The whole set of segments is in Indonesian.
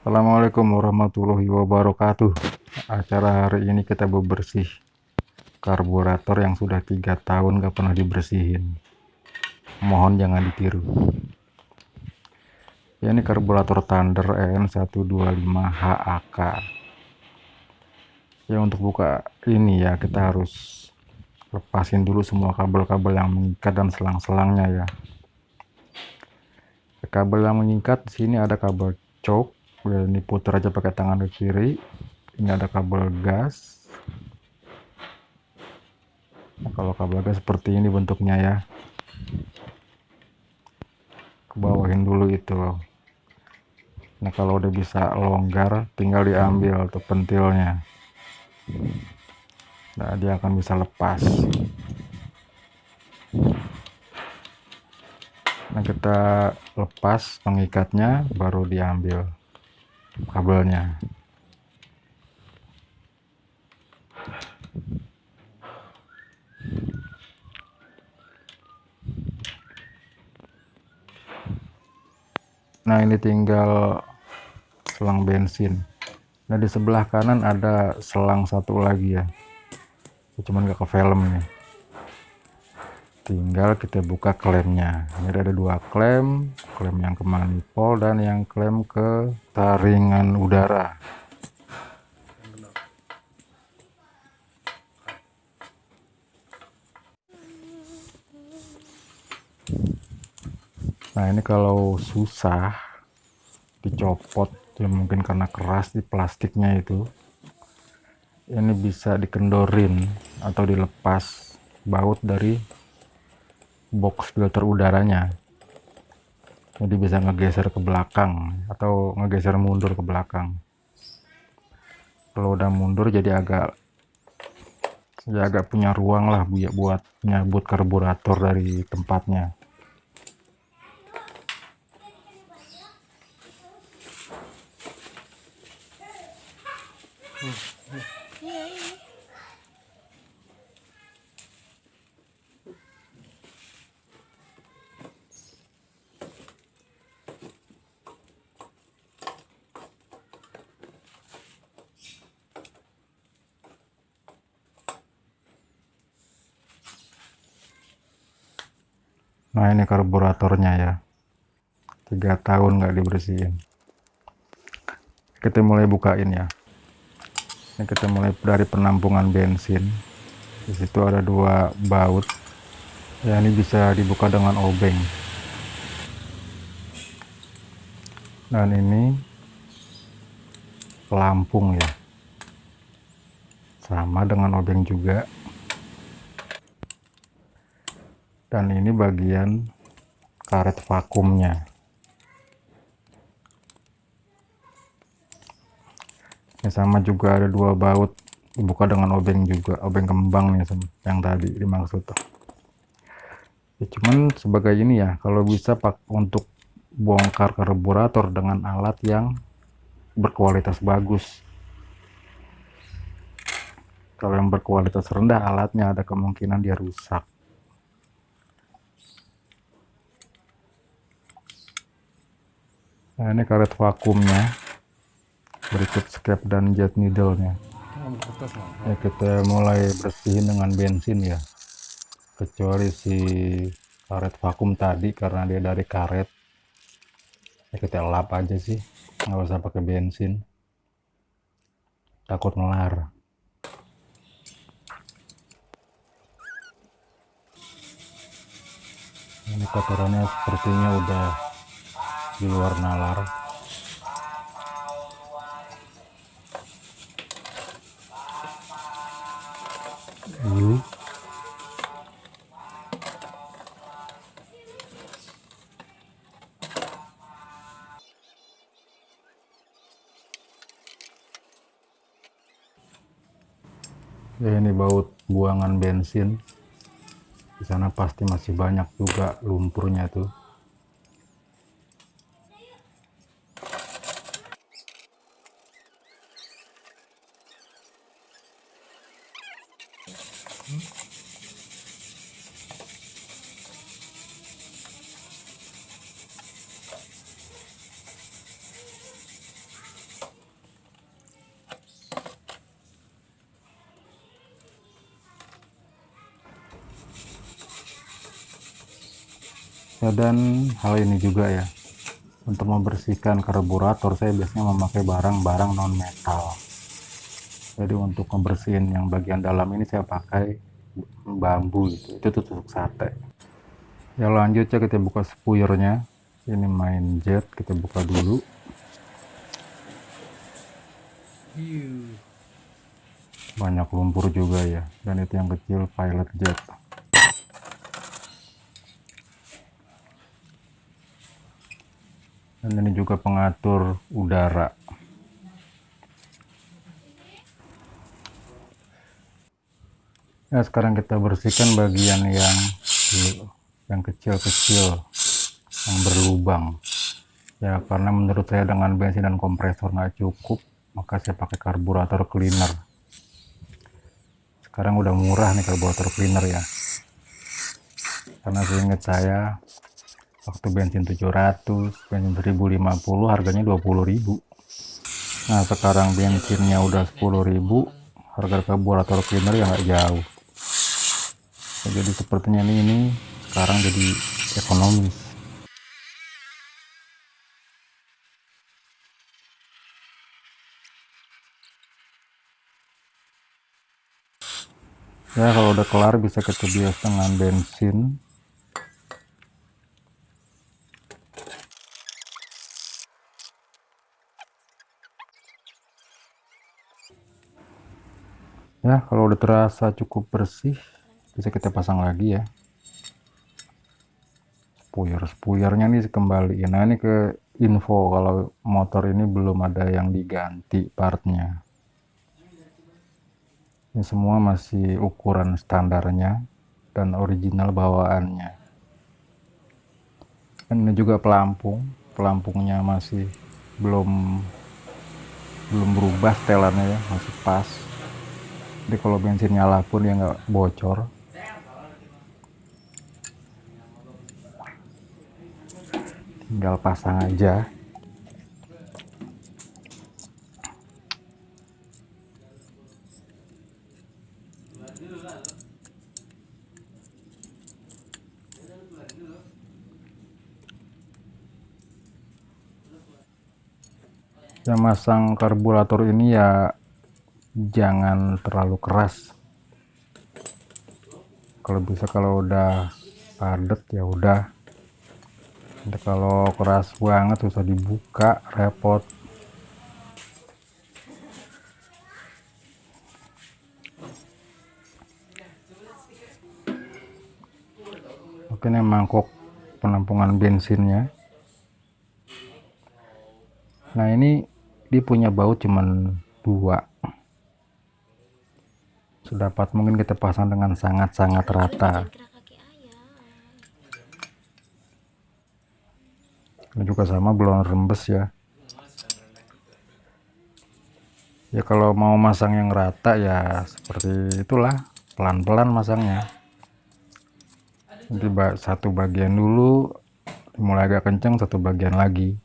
Assalamualaikum warahmatullahi wabarakatuh. Acara hari ini kita bebersih karburator yang sudah 3 tahun gak pernah dibersihin. Mohon jangan ditiru. Ya, ini karburator Thunder EN125HAK. Ya, untuk buka ini ya kita harus lepasin dulu semua kabel-kabel yang mengikat dan selang-selangnya ya. Kabel yang mengikat di sini ada kabel choke, ini putar aja pakai tangan ke kiri. Ini ada kabel gas. Nah, kalau kabel gas seperti ini bentuknya ya, ke bawahin dulu itu. Nah, kalau udah bisa longgar tinggal diambil tuh pentilnya. Nah, dia akan bisa lepas. Nah, kita lepas pengikatnya baru diambil kabelnya. Nah, ini tinggal selang bensin. Nah, di sebelah kanan ada selang satu lagi ya, cuman gak ke film nih. Tinggal kita buka klemnya. Ini ada 2 klem yang ke manifold dan yang klem ke taringan udara. Nah, ini kalau susah dicopot ya, mungkin karena keras di plastiknya itu, ini bisa dikendorin atau dilepas baut dari box filter udaranya, jadi bisa ngegeser ke belakang atau ngegeser mundur ke belakang. Kalau udah mundur jadi agak punya ruang lah buat nyabut karburator dari tempatnya. Nah, ini karburatornya ya, 3 tahun nggak dibersihin. Kita mulai bukain ya. Ini kita mulai dari penampungan bensin. Di situ ada 2 baut ya, ini bisa dibuka dengan obeng. Dan ini pelampung ya, sama dengan obeng juga. Dan ini bagian karet vakumnya. Ini sama juga ada 2 baut, dibuka dengan obeng juga, obeng kembang nih yang tadi dimaksud. Ya, cuman sebagai ini ya, kalau bisa untuk bongkar karburator dengan alat yang berkualitas bagus. Kalau yang berkualitas rendah alatnya ada kemungkinan dia rusak. Nah, ini karet vakumnya, berikut skep dan jet needle-nya. Ya, kita mulai bersihin dengan bensin ya, kecuali si karet vakum tadi karena dia dari karet ya, kita lap aja sih, nggak usah pakai bensin, takut melar. Ini kotorannya sepertinya udah di luar nalar. Ini ya, ini baut buangan bensin. Di sana pasti masih banyak juga lumpurnya tuh. Ya, dan hal ini juga ya, untuk membersihkan karburator saya biasanya memakai barang-barang non metal. Jadi untuk membersihin yang bagian dalam ini saya pakai bambu gitu, itu tusuk sate. Ya lanjut ya, kita buka spuyernya. Ini main jet, kita buka dulu. Banyak lumpur juga ya, dan itu yang kecil pilot jet. Dan ini juga pengatur udara. Ya, sekarang kita bersihkan bagian yang kecil-kecil, yang berlubang. Ya, karena menurut saya dengan bensin dan kompresor nggak cukup, maka saya pakai karburator cleaner. Sekarang udah murah nih karburator cleaner ya. Karena seingat saya, waktu bensin 700, bensin 1050 harganya 20.000. Nah, sekarang bensinnya udah 10.000, harga karburator cleaner ya nggak jauh. Jadi sepertinya ini sekarang jadi ekonomis. Ya, kalau udah kelar bisa kita bias dengan bensin. Ya, kalau udah terasa cukup bersih, bisa kita pasang lagi ya. Spuyernya nih kembaliin. Nah, ini ke info kalau motor ini belum ada yang diganti partnya. Ini semua masih ukuran standarnya dan original bawaannya. Dan ini juga pelampungnya masih belum berubah setelannya ya, masih pas. Jadi kalau bensin nyala pun ya nggak bocor. Tinggal pasang aja. Ya, masang karburator ini ya jangan terlalu keras. Kalau bisa, kalau udah padat ya udah. Nanti kalau keras banget susah dibuka, repot. Oke, ini mangkok penampungan bensinnya. Nah, ini dia punya baut cuman 2. Sedapat mungkin kita pasang dengan sangat-sangat rata. Ini juga sama, belum rembes ya. Ya kalau mau masang yang rata ya seperti itulah, pelan-pelan masangnya. Nanti satu bagian dulu, mulai agak kenceng, satu bagian lagi.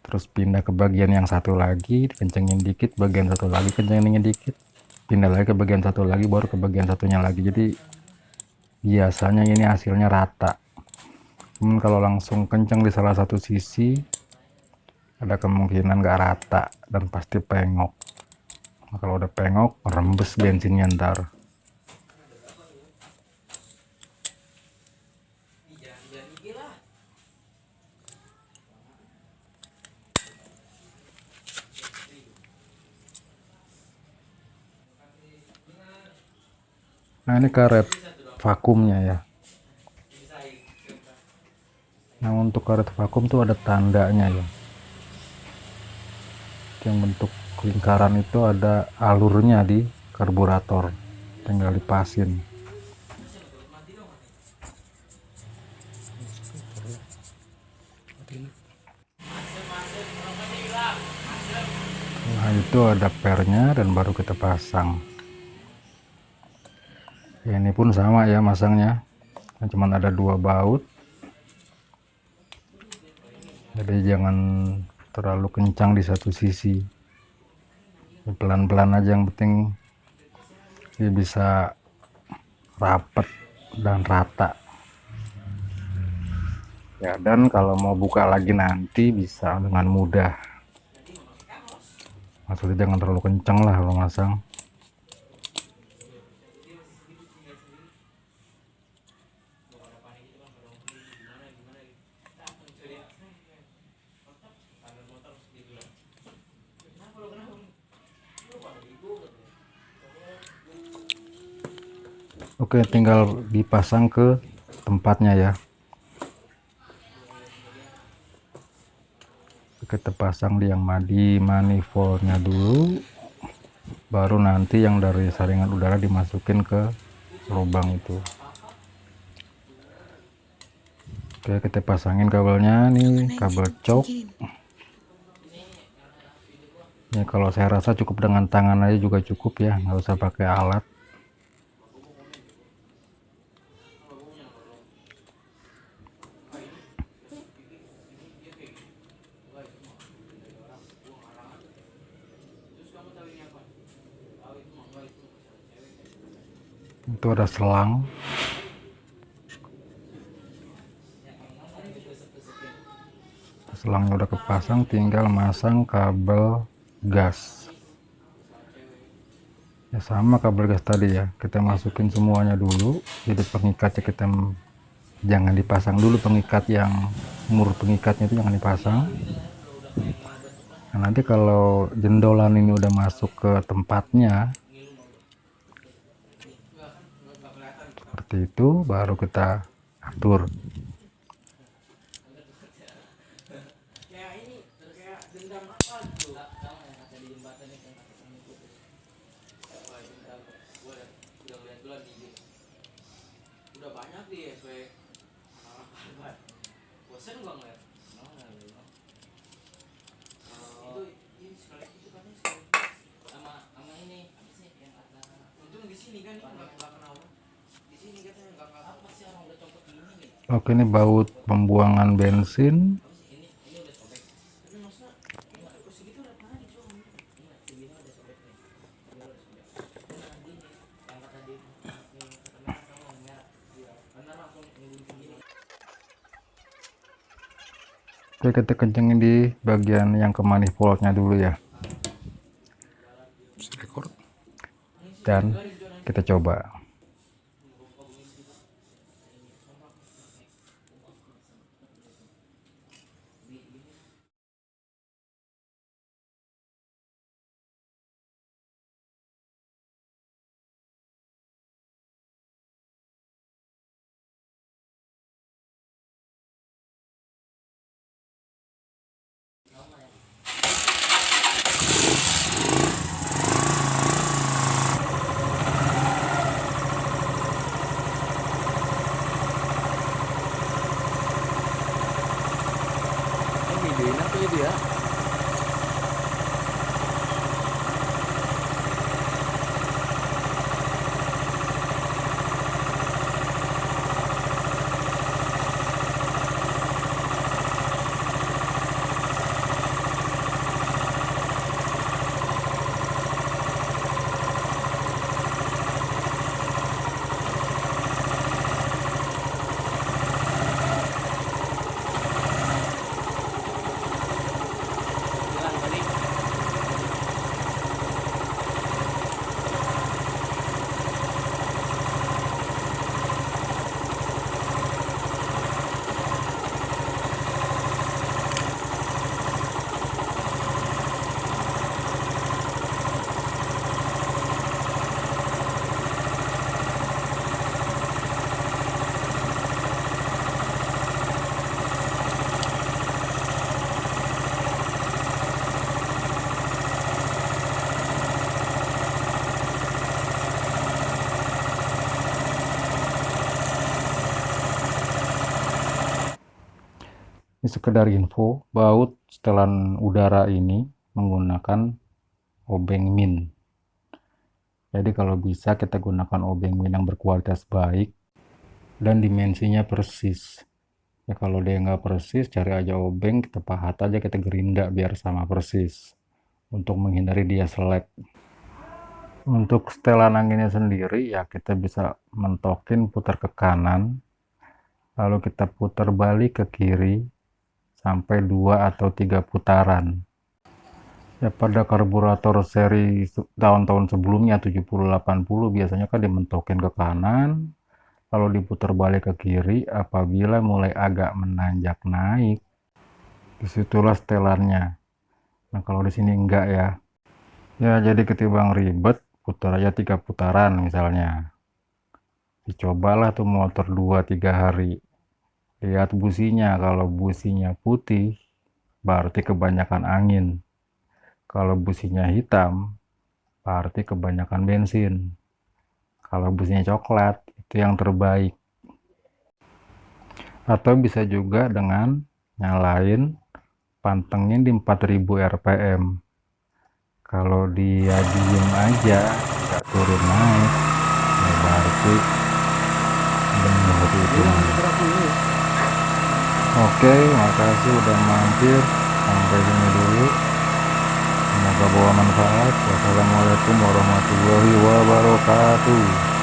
Terus pindah ke bagian yang satu lagi, kencengin dikit, bagian satu lagi, kencengin dikit. Pindah lagi ke bagian satu lagi, baru ke bagian satunya lagi. Jadi biasanya ini hasilnya rata. Kalau langsung kenceng di salah satu sisi, ada kemungkinan nggak rata dan pasti pengok. Nah, kalau udah pengok, rembes bensinnya ntar. Nah, ini karet vakumnya ya. Nah, untuk karet vakum tuh ada tandanya ya. Yang bentuk lingkaran itu ada alurnya di karburator. Tinggal dipasin. Nah, itu ada pernya dan baru kita pasang. Ya, ini pun sama ya masangnya. Nah, cuman ada 2 baut. Jadi jangan terlalu kencang di satu sisi. Pelan-pelan aja, yang penting dia bisa rapat dan rata. ya. Dan kalau mau buka lagi nanti bisa dengan mudah, maksudnya jangan terlalu kencang lah kalau masang. Oke, tinggal dipasang ke tempatnya ya. Kita pasang di yang di manifoldnya dulu, baru nanti yang dari saringan udara dimasukin ke lubang itu. Oke, kita pasangin kabelnya nih, kabel cok. Ini kalau saya rasa cukup dengan tangan aja juga cukup ya, nggak usah pakai alat. Itu ada selang. Selangnya udah kepasang, tinggal masang kabel gas. Ya sama kabel gas tadi ya, kita masukin semuanya dulu. Jadi pengikatnya kita jangan dipasang dulu, pengikat yang mur pengikatnya itu jangan dipasang. Nah, nanti kalau jendolan ini udah masuk ke tempatnya seperti itu, baru kita atur. Oke, ini baut pembuangan bensin. Oke, kita kencengin di bagian yang ke manifoldnya dulu ya. Dan kita coba. Ini sekedar info, baut setelan udara ini menggunakan obeng min. Jadi kalau bisa kita gunakan obeng min yang berkualitas baik dan dimensinya persis. Ya kalau dia nggak persis, cari aja obeng, kita pahat aja, kita gerinda biar sama persis. Untuk menghindari dia selek. Untuk setelan anginnya sendiri ya kita bisa mentokin putar ke kanan. lalu kita putar balik ke kiri sampai 2 atau 3 putaran. Ya, pada karburator seri tahun-tahun sebelumnya 70-80 biasanya kan dimentokin ke kanan lalu diputar balik ke kiri. Apabila mulai agak menanjak naik, disitulah setelannya. Nah, kalau di sini enggak ya. Ya, jadi ketimbang ribet, putar aja 3 putaran misalnya. Dicobalah tuh motor 2-3 hari. Lihat businya, kalau businya putih berarti kebanyakan angin. Kalau businya hitam berarti kebanyakan bensin. Kalau businya coklat itu yang terbaik. Atau bisa juga dengan nyalain pantengin di 4000 rpm. Kalau dia diem aja nggak turun naik, ya berarti benar itu. Oke, makasih udah mampir. Sampai sini dulu. Semoga bawa manfaat. Wassalamualaikum warahmatullahi wabarakatuh.